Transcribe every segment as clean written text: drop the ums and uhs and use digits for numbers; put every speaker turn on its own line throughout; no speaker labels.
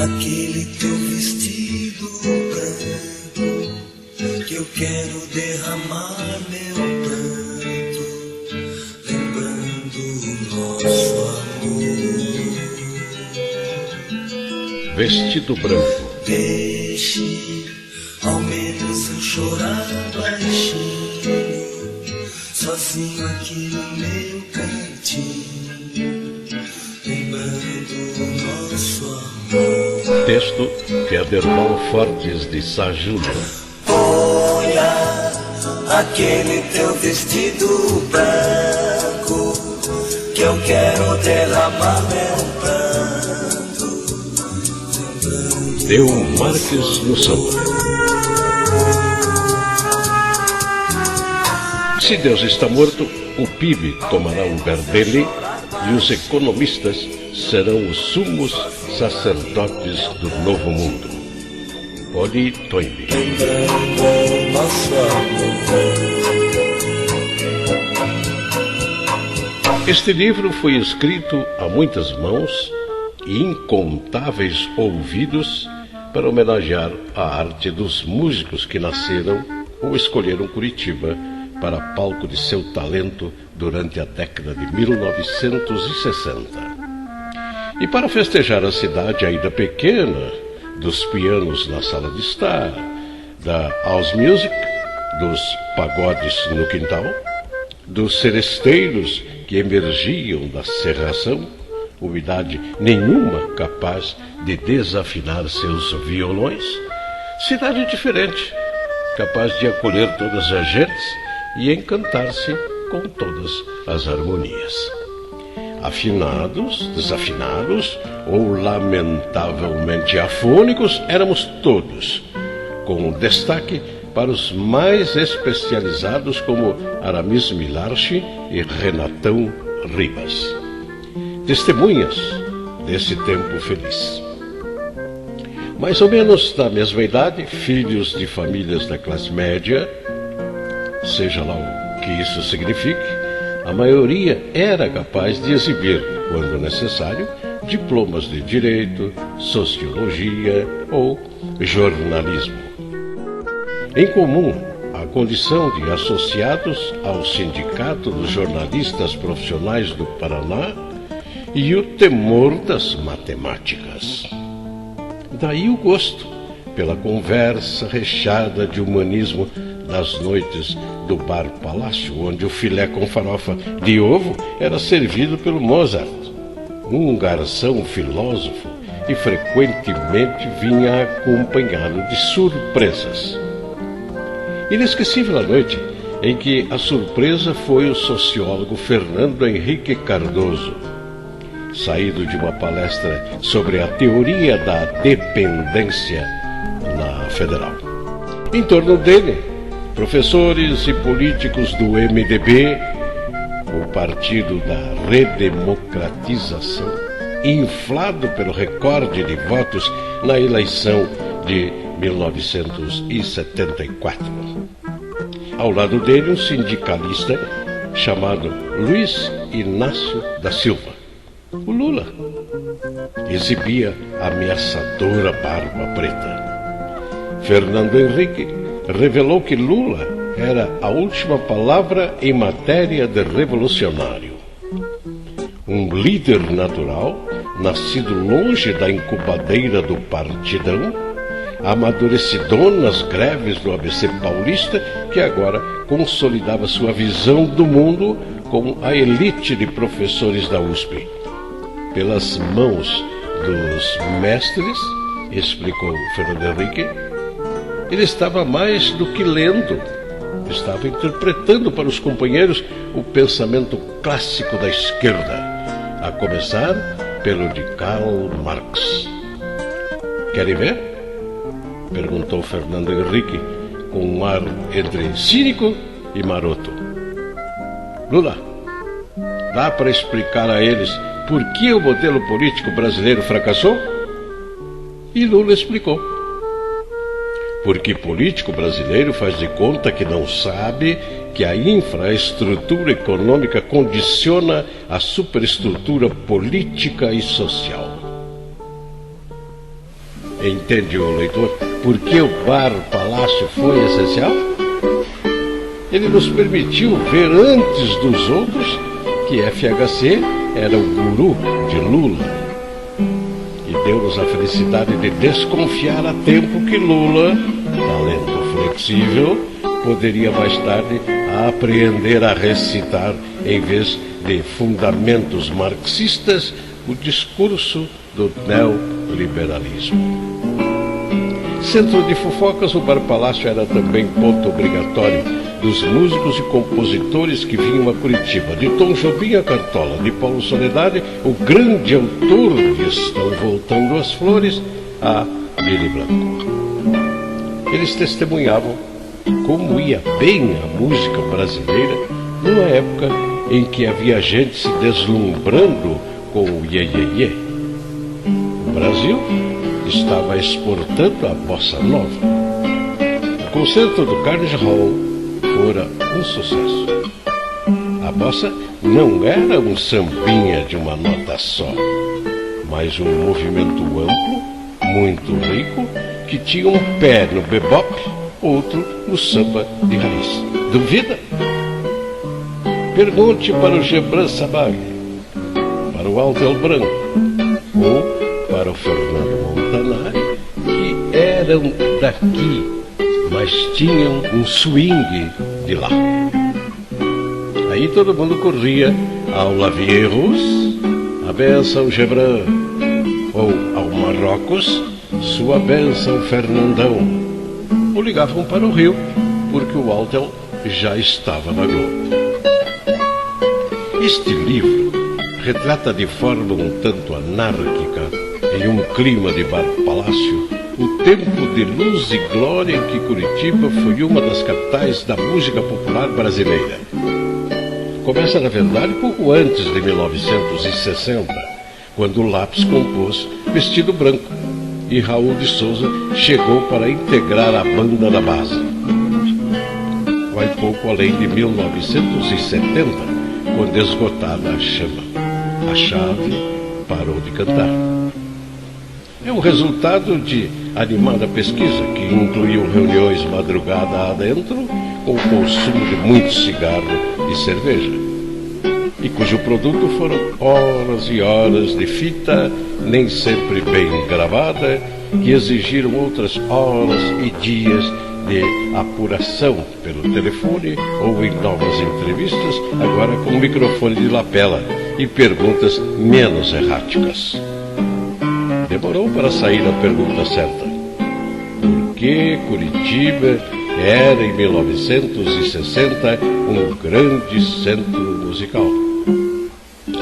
aquele teu vestido branco, que eu quero derramar meu pranto, lembrando o nosso amor.
Vestido branco.
Deixe ao menos eu chorar baixinho, sozinho aqui no meu cantinho, lembrando o nosso amor.
Texto Federval Fortes de Sá Júnior.
Olha aquele teu vestido branco, que eu quero derramar meu pranto, lembrando.
Deu Marques no samba. Se Deus está morto, o PIB tomará o lugar dele e os economistas serão os sumos sacerdotes do novo mundo. Oli Toynbee. Este livro foi escrito a muitas mãos e incontáveis ouvidos para homenagear a arte dos músicos que nasceram ou escolheram Curitiba para palco de seu talento durante a década de 1960. E para festejar a cidade ainda pequena, dos pianos na sala de estar, da house music, dos pagodes no quintal, dos seresteiros que emergiam da serração, umidade nenhuma capaz de desafinar seus violões, cidade diferente, capaz de acolher todas as gentes e encantar-se com todas as harmonias. Afinados, desafinados ou lamentavelmente afônicos, éramos todos, com destaque para os mais especializados como Aramis Milarchi e Renatão Ribas. Testemunhas desse tempo feliz. Mais ou menos da mesma idade, filhos de famílias da classe média, seja lá o que isso signifique, a maioria era capaz de exibir, quando necessário, diplomas de direito, sociologia ou jornalismo. Em comum, a condição de associados ao Sindicato dos Jornalistas Profissionais do Paraná e o temor das matemáticas. Daí o gosto pela conversa recheada de humanismo das noites do Bar Palácio, onde o filé com farofa de ovo era servido pelo Mozart, um garçom filósofo, e frequentemente vinha acompanhado de surpresas. Inesquecível a noite em que a surpresa foi o sociólogo Fernando Henrique Cardoso, saído de uma palestra sobre a teoria da dependência na Federal. Em torno dele, professores e políticos do MDB, o Partido da Redemocratização, inflado pelo recorde de votos na eleição de 1974. Ao lado dele, um sindicalista chamado Luiz Inácio da Silva. O Lula exibia ameaçadora barba preta. Fernando Henrique revelou que Lula era a última palavra em matéria de revolucionário. Um líder natural, nascido longe da incubadeira do partidão, amadurecido nas greves do ABC paulista, que agora consolidava sua visão do mundo com a elite de professores da USP. Pelas mãos dos mestres, explicou Fernando Henrique, ele estava mais do que lendo, estava interpretando para os companheiros o pensamento clássico da esquerda, a começar pelo de Karl Marx. Querem ver? Perguntou Fernando Henrique com um ar entre cínico e maroto. Lula, dá para explicar a eles por que o modelo político brasileiro fracassou? E Lula explicou. Porque político brasileiro faz de conta que não sabe que a infraestrutura econômica condiciona a superestrutura política e social. Entende o leitor por que o Bar Palácio foi essencial? Ele nos permitiu ver antes dos outros que FHC era o guru de Lula e deu-nos a felicidade de desconfiar a tempo que Lula, talento flexível, poderia mais tarde aprender a recitar, em vez de fundamentos marxistas, o discurso do neoliberalismo. Centro de fofocas, o Bar Palácio era também ponto obrigatório dos músicos e compositores que vinham a Curitiba, de Tom Jobim a Cartola, de Paulo Soledade, o grande autor de Estão Voltando as Flores, a Willy Branco. Eles testemunhavam como ia bem a música brasileira numa época em que havia gente se deslumbrando com o iê-iê-iê. O Brasil estava exportando a bossa nova. O concerto do Carnegie Hall fora um sucesso. A bossa não era um sambinha de uma nota só, mas um movimento amplo, muito rico, que tinha um pé no bebop, outro no samba de raiz. Duvida? Pergunte para o Gebran Sabag, para o Altel Branco ou para o Fernando Montanari, que eram daqui, mas tinham um swing de lá. Aí todo mundo corria ao Lavierros, a benção Gebran, ou ao Marrocos, sua benção Fernandão, ou ligavam para o Rio, porque o Altel já estava na Globo. Este livro retrata de forma um tanto anárquica, em um clima de Bar Palácio, o tempo de luz e glória em que Curitiba foi uma das capitais da música popular brasileira. Começa, na verdade, pouco antes de 1960, quando o Lápis compôs Vestido Branco e Raul de Souza chegou para integrar a banda da base. Vai pouco além de 1970, quando esgotada a chama, a chave parou de cantar. É o resultado de animada pesquisa que incluiu reuniões madrugada adentro com o consumo de muito cigarro e cerveja, e cujo produto foram horas e horas de fita, nem sempre bem gravada, que exigiram outras horas e dias de apuração pelo telefone ou em novas entrevistas, agora com microfone de lapela e perguntas menos erráticas. Demorou para sair a pergunta certa. Por que Curitiba era, em 1960, um grande centro musical?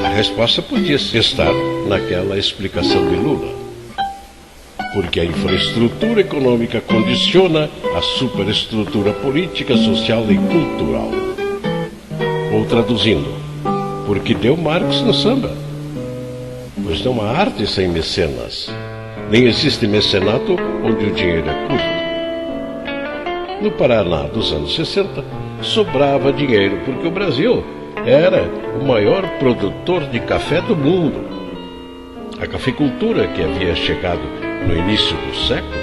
A resposta podia estar naquela explicação de Lula. Porque a infraestrutura econômica condiciona a superestrutura política, social e cultural. Ou traduzindo, porque deu Marx no samba. Pois não há arte sem mecenas, nem existe mecenato onde o dinheiro é curto. No Paraná dos anos 60, sobrava dinheiro porque o Brasil era o maior produtor de café do mundo. A cafeicultura, que havia chegado no início do século,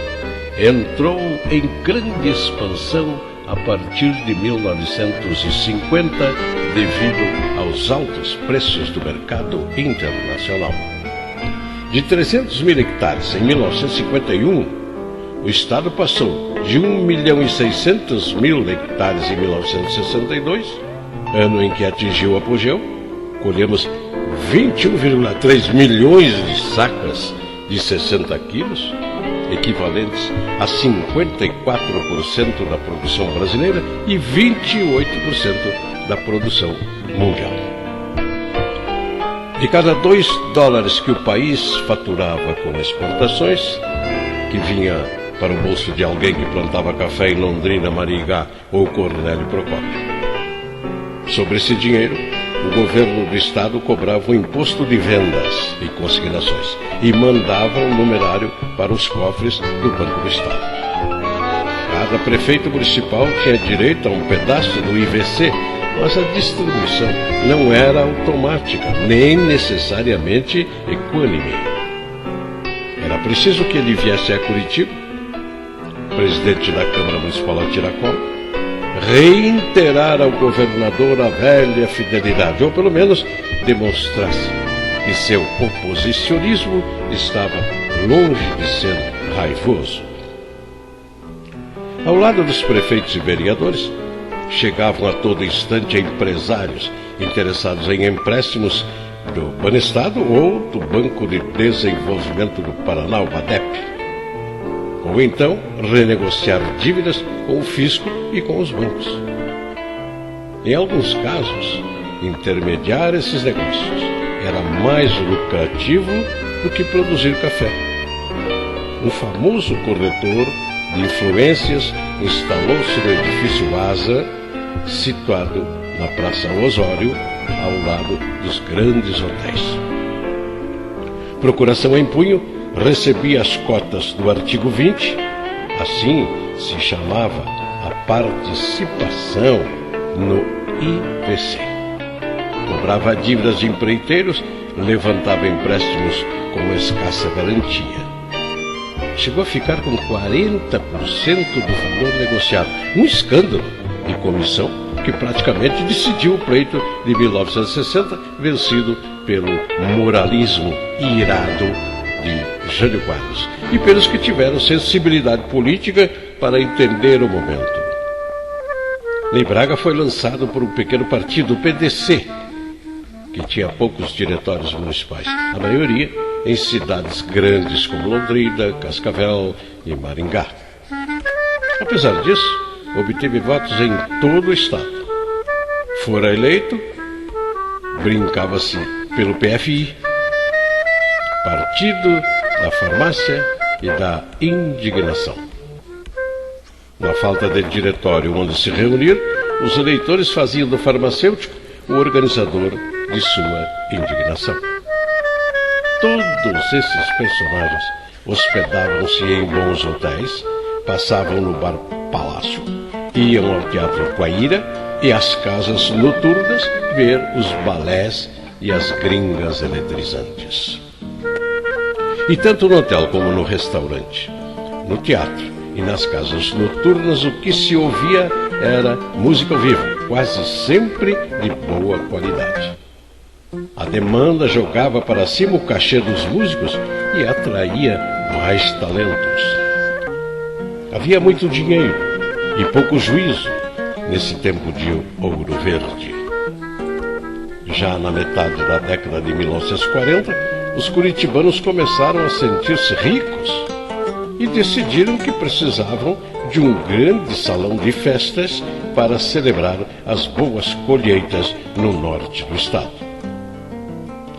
entrou em grande expansão a partir de 1950, devido aos altos preços do mercado internacional. De 300 mil hectares em 1951, o Estado passou de 1.600.000 hectares em 1962, ano em que atingiu o apogeu. Colhemos 21,3 milhões de sacas de 60 quilos, equivalentes a 54% da produção brasileira e 28% da produção mundial. De cada $2 que o país faturava com exportações, que vinha para o bolso de alguém que plantava café em Londrina, Maringá ou Cornélio Procópio. Sobre esse dinheiro, o governo do estado cobrava o imposto de vendas e consignações e mandava um numerário para os cofres do Banco do Estado. Cada prefeito municipal tinha direito a um pedaço do IVC, mas a distribuição não era automática, nem necessariamente equânime. Era preciso que ele viesse a Curitiba, presidente da Câmara Municipal de Tiracolo, reiterar ao governador a velha fidelidade, ou pelo menos demonstrasse que seu oposicionismo estava longe de ser raivoso. Ao lado dos prefeitos e vereadores, chegavam a todo instante empresários interessados em empréstimos do Banestado ou do Banco de Desenvolvimento do Paraná, o BADEP, ou então renegociar dívidas com o fisco e com os bancos. Em alguns casos, intermediar esses negócios era mais lucrativo do que produzir café. Um famoso corretor de influências instalou-se no edifício Asa, situado na Praça Osório, ao lado dos grandes hotéis. Procuração em punho recebia as cotas do artigo 20, assim se chamava a participação no IPC. Cobrava dívidas de empreiteiros, levantava empréstimos com escassa garantia. Chegou a ficar com 40% do valor negociado. Um escândalo de comissão que praticamente decidiu o pleito de 1960, vencido pelo moralismo irado de Jânio Quadros e pelos que tiveram sensibilidade política para entender o momento. Ney Braga foi lançado por um pequeno partido, o PDC, que tinha poucos diretórios municipais, a maioria em cidades grandes como Londrina, Cascavel e Maringá. Apesar disso, obteve votos em todo o estado. Fora eleito, brincava-se pelo PFI, Partido da Farmácia e da Indignação. Na falta de diretório onde se reunir, os eleitores faziam do farmacêutico o organizador de sua indignação. Todos esses personagens hospedavam-se em bons hotéis, passavam no bar Palácio, iam ao Teatro Guaíra e às casas noturnas ver os balés e as gringas eletrizantes. E tanto no hotel como no restaurante, no teatro e nas casas noturnas, o que se ouvia era música ao vivo, quase sempre de boa qualidade. A demanda jogava para cima o cachê dos músicos e atraía mais talentos. Havia muito dinheiro e pouco juízo nesse tempo de ouro verde. Já na metade da década de 1940, os curitibanos começaram a sentir-se ricos e decidiram que precisavam de um grande salão de festas para celebrar as boas colheitas no norte do estado.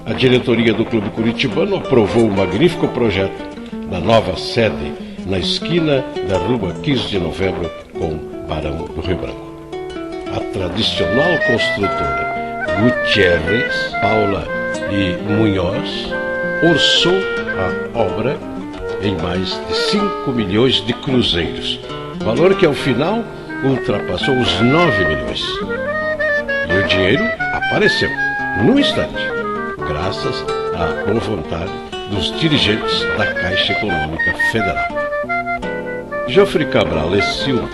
A diretoria do Clube Curitibano aprovou o magnífico projeto da nova sede na esquina da Rua 15 de Novembro com Barão do Rio Branco. A tradicional construtora Gutierrez, Paula e Munhoz orçou a obra em mais de 5 milhões de cruzeiros, valor que ao final ultrapassou os 9 milhões. E o dinheiro apareceu num instante, graças à boa vontade dos dirigentes da Caixa Econômica Federal. Geoffrey Cabral e Silva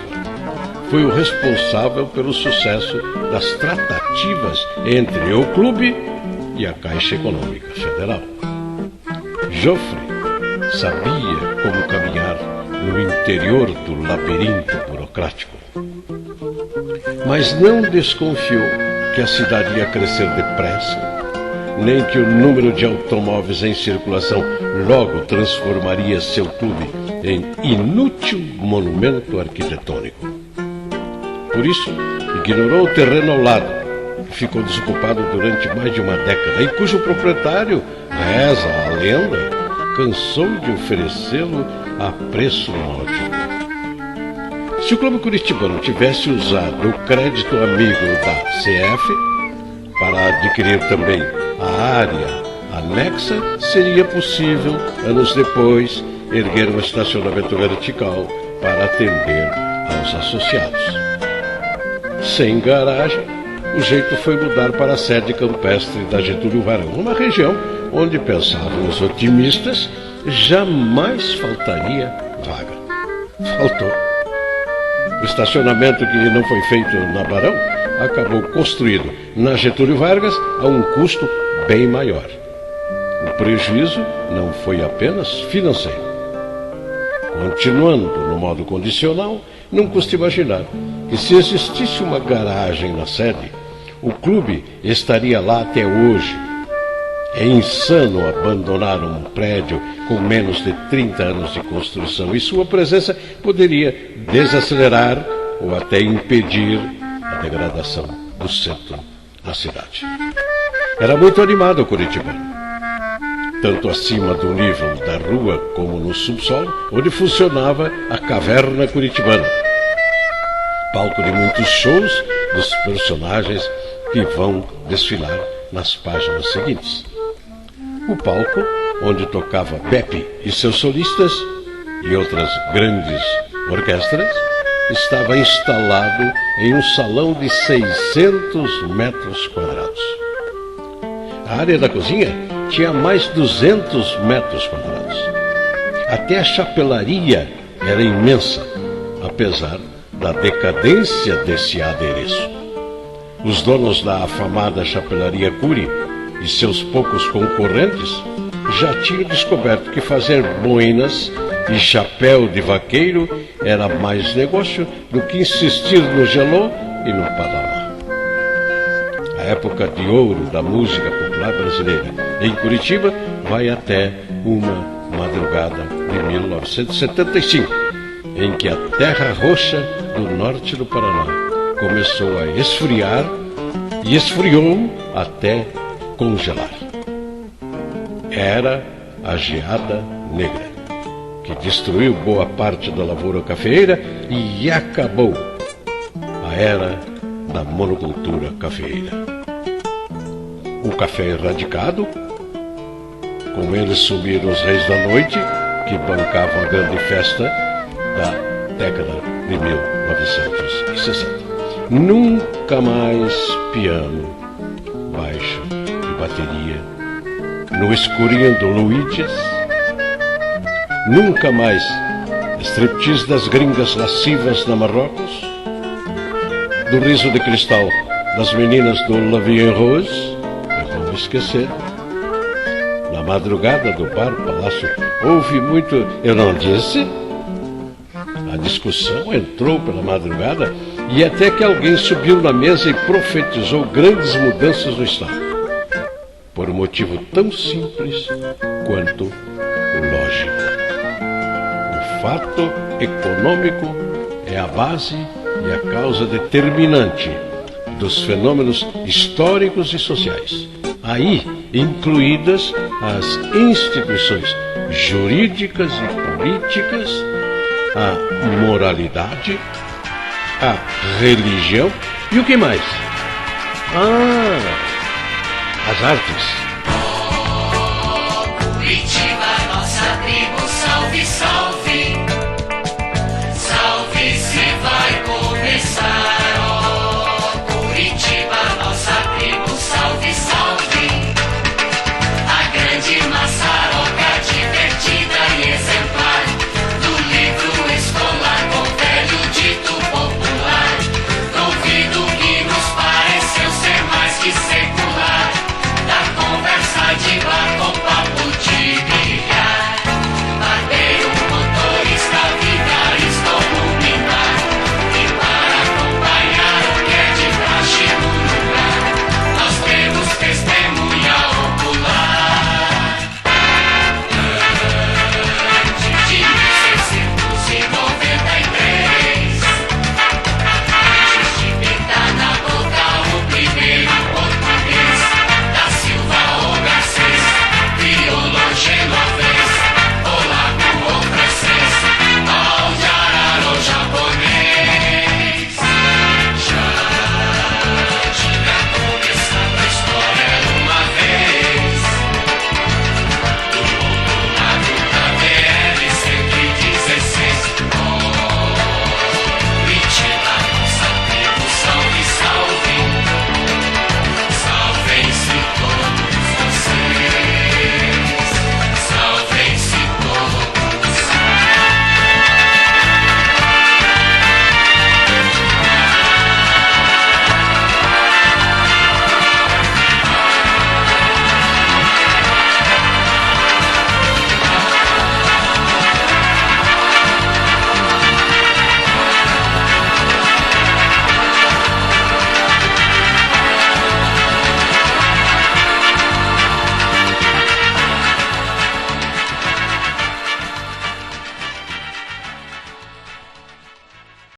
foi o responsável pelo sucesso das tratativas entre o clube e a Caixa Econômica Federal. Geoffrey sabia como caminhar no interior do labirinto burocrático, mas não desconfiou que a cidade ia crescer depressa, nem que o número de automóveis em circulação logo transformaria seu clube em inútil monumento arquitetônico. Por isso, ignorou o terreno ao lado, que ficou desocupado durante mais de uma década e cujo proprietário, reza a lenda, cansou de oferecê-lo a preço módico. Se o Clube Curitibano tivesse usado o crédito amigo da CF para adquirir também a área anexa, seria possível, anos depois, erguer um estacionamento vertical para atender aos associados. Sem garagem, o jeito foi mudar para a sede campestre da Getúlio Varão, uma região onde, pensavam os otimistas, jamais faltaria vaga. Faltou. O estacionamento que não foi feito na Barão acabou construído na Getúlio Vargas a um custo bem maior. O prejuízo não foi apenas financeiro. Continuando no modo condicional, não custa imaginar que se existisse uma garagem na sede, o clube estaria lá até hoje. É insano abandonar um prédio com menos de 30 anos de construção e sua presença poderia desacelerar ou até impedir a degradação do centro da cidade. Era muito animado o curitibano, tanto acima do nível da rua como no subsolo, onde funcionava a Caverna Curitibana, palco de muitos shows dos personagens que vão desfilar nas páginas seguintes. O palco, onde tocava Pepe e seus solistas e outras grandes orquestras, estava instalado em um salão de 600 metros quadrados. A área da cozinha tinha mais 200 metros quadrados. Até a chapelaria era imensa, apesar da decadência desse adereço. Os donos da afamada chapelaria Cury e seus poucos concorrentes já tinham descoberto que fazer boinas e chapéu de vaqueiro era mais negócio do que insistir no geló e no padamá. A época de ouro da música popular brasileira em Curitiba vai até uma madrugada de 1975, em que a terra roxa do norte do Paraná começou a esfriar e esfriou até congelar. Era a geada negra, que destruiu boa parte da lavoura cafeeira e acabou a era da monocultura cafeeira. O café erradicado, com ele sumiram os reis da noite, que bancavam a grande festa da década de 1960. Nunca mais piano, baixo e bateria no escurinho do Luigi's. Nunca mais striptease das gringas lascivas na Marrocos, do riso de cristal das meninas do La Vie en Rose. Eu não esquecer. Na madrugada do bar Palácio houve muito, eu não disse? A discussão entrou pela madrugada e até que alguém subiu na mesa e profetizou grandes mudanças no Estado, por um motivo tão simples quanto lógico. O fato econômico é a base e a causa determinante dos fenômenos históricos e sociais, aí incluídas as instituições jurídicas e políticas, a moralidade, a religião e o que mais? As artes.
Curitiba, nossa tribo, salve, salve.